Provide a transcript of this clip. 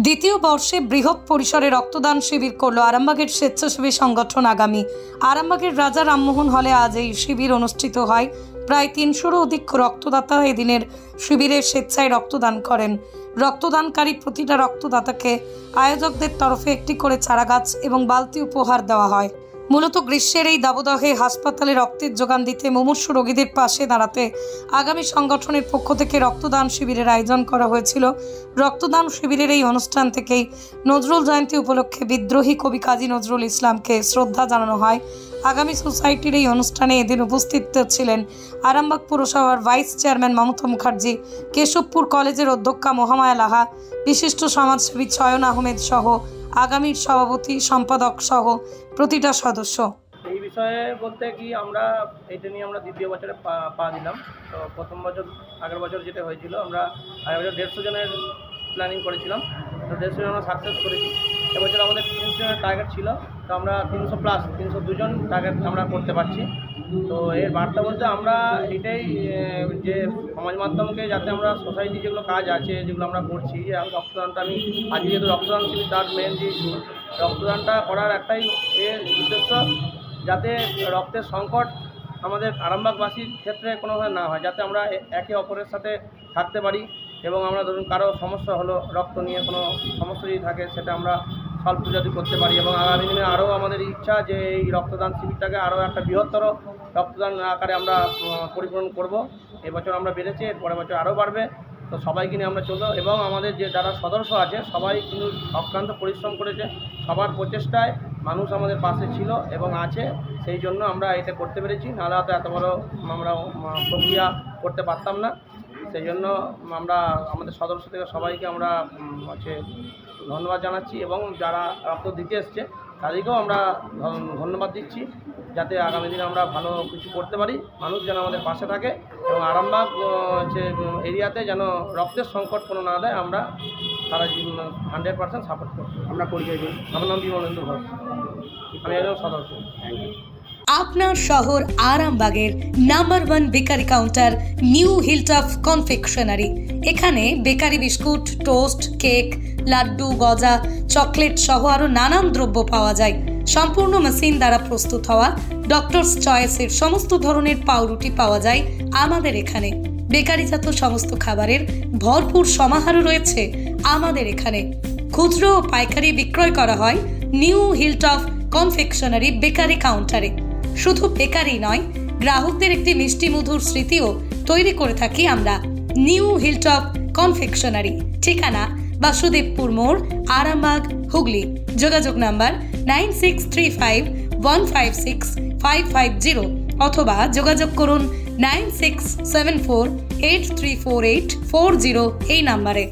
দ্বিতীয় বর্ষে বৃহৎ পরিসরে রক্তদান শিবির করল আরামবাগের স্বেচ্ছাসেবী সংগঠন আগামী। আরামবাগের রাজা রামমোহন হলে আজ এই শিবির অনুষ্ঠিত হয়। প্রায় ৩০০-রও অধিক রক্তদাতা এদিনের শিবিরে স্বেচ্ছায় রক্তদান করেন। রক্তদানকারী প্রতিটা রক্তদাতাকে আয়োজকদের তরফে একটি করে চারাগাছ এবং বালতি উপহার দেওয়া হয়। মূলত গ্রীষ্মের এই দাবদাহে হাসপাতালে রক্তের যোগান দিতে মুমূর্ষু রোগীদের পাশে দাঁড়াতে আগামী সংগঠনের পক্ষ থেকে রক্তদান শিবিরের আয়োজন করা হয়েছিল। রক্তদান শিবিরের এই অনুষ্ঠান থেকেই নজরুল জয়ন্তী উপলক্ষে বিদ্রোহী কবি কাজী নজরুল ইসলামকে শ্রদ্ধা জানানো হয়। আগামী সোসাইটির এই অনুষ্ঠানে এদিন উপস্থিত ছিলেন আরামবাগ পুরসভার ভাইস চেয়ারম্যান মমতা মুখার্জি, কেশবপুর কলেজের অধ্যক্ষা মহামায়া লাহা, বিশিষ্ট সমাজসেবী চয়ন আহমেদ সহ আগামীর সভাপতি সম্পাদক সহ প্রতিটা সদস্য। এই বিষয়ে বলতে কি আমরা এটা নিয়ে আমরা দ্বিতীয় বছরে পা দিলাম। তো প্রথম বছর আগের বছর যেটা হয়েছিল আমরা আগের বছর 150 জনের প্ল্যানিং করেছিলাম, তো 150 জন আমরা সাকসেস করেছি। এবছর আমাদের 300 জনের টার্গেট ছিল, তো আমরা 302 জন টার্গেট আমরা করতে পারছি। তো এর বার্তা বলতে আমরা এটাই যে সমাজ মাধ্যমকে যাতে আমরা সোসাইটি যেগুলো কাজ আছে যেগুলো আমরা করছি, রক্তদানটা আমি আজ যেহেতু রক্তদান শিবির তার মেন যে রক্তদানটা করার একটাই উদ্দেশ্য যাতে রক্তের সংকট আমাদের আরামবাগবাসীর ক্ষেত্রে কোনোভাবে না হয়, যাতে আমরা একে অপরের সাথে থাকতে পারি এবং আমরা ধরুন কারো সমস্যা হলো রক্ত নিয়ে কোনো সমস্যা যদি থাকে সেটা আমরা সলভ যদি করতে পারি। এবং আগামী দিনে আরও আমাদের ইচ্ছা যে এই রক্তদান শিবিরটাকে আরও একটা বৃহত্তর রক্তদান আকারে আমরা পরিপূরণ করব। এবছর আমরা বেড়েছি, এর পরের বছর আরও বাড়বে। তো সবাইকে নিয়ে আমরা চলবো এবং আমাদের যে যারা সদস্য আছে সবাই কিন্তু অক্লান্ত পরিশ্রম করেছে। সবার প্রচেষ্টায় মানুষ আমাদের পাশে ছিল এবং আছে, সেই জন্য আমরা এটা করতে পেরেছি। নাহলে হয়তো এত বড় আমরা প্রক্রিয়া করতে পারতাম না। সেই জন্য আমরা আমাদের সদস্য থেকে সবাইকে আমরা ধন্যবাদ জানাচ্ছি এবং যারা রক্ত দিতে এসছে তাদেরকেও আমরা ধন্যবাদ দিচ্ছি, যাতে আগামী দিনে আমরা ভালো কিছু করতে পারি, মানুষ যেন আমাদের পাশে থাকে এবং আরামবাগ এরিয়াতে যেন রক্তের সংকট কোনো না দেয়। আমরা তারা 100% সাপোর্ট করব। আমরা পরিচয় দিই, আমার নাম বিমলেন্দু ঘোষ, আমি একজন সদস্য। আপনার শহর আরামবাগের number 1 bakery counter new hilltop confectionery. এখানে bakery biscuit, toast, cake, laddu, গজা, চকলেট সহ আরও নানান দ্রব্য পাওয়া যায়। সম্পূর্ণ মেশিন দ্বারা প্রস্তুত হওয়া ডক্টরস চয়েসের সমস্ত ধরনের পাউরুটি পাওয়া যায় আমাদের এখানে। বেকারিজাত সমস্ত খাবারের ভরপুর সমাহারও রয়েছে আমাদের এখানে। খুচরো ও পাইকারি বিক্রয় করা হয় নিউ হিলটপ কনফেকশনারি বেকারি কাউন্টারে। শুধু বেকারি নয়, গ্রাহকদের একটি মিষ্টি মধুর স্মৃতিও তৈরি করে থাকি আমরা। নিউ হিলটপ কনফেকশনারি, ঠিকানা বাসুদেবপুর মোড়, আরামবাগ, হুগলি। যোগাযোগ নাম্বার 9635156550 অথবা যোগাযোগ করুন 9674834840 এই নাম্বারে।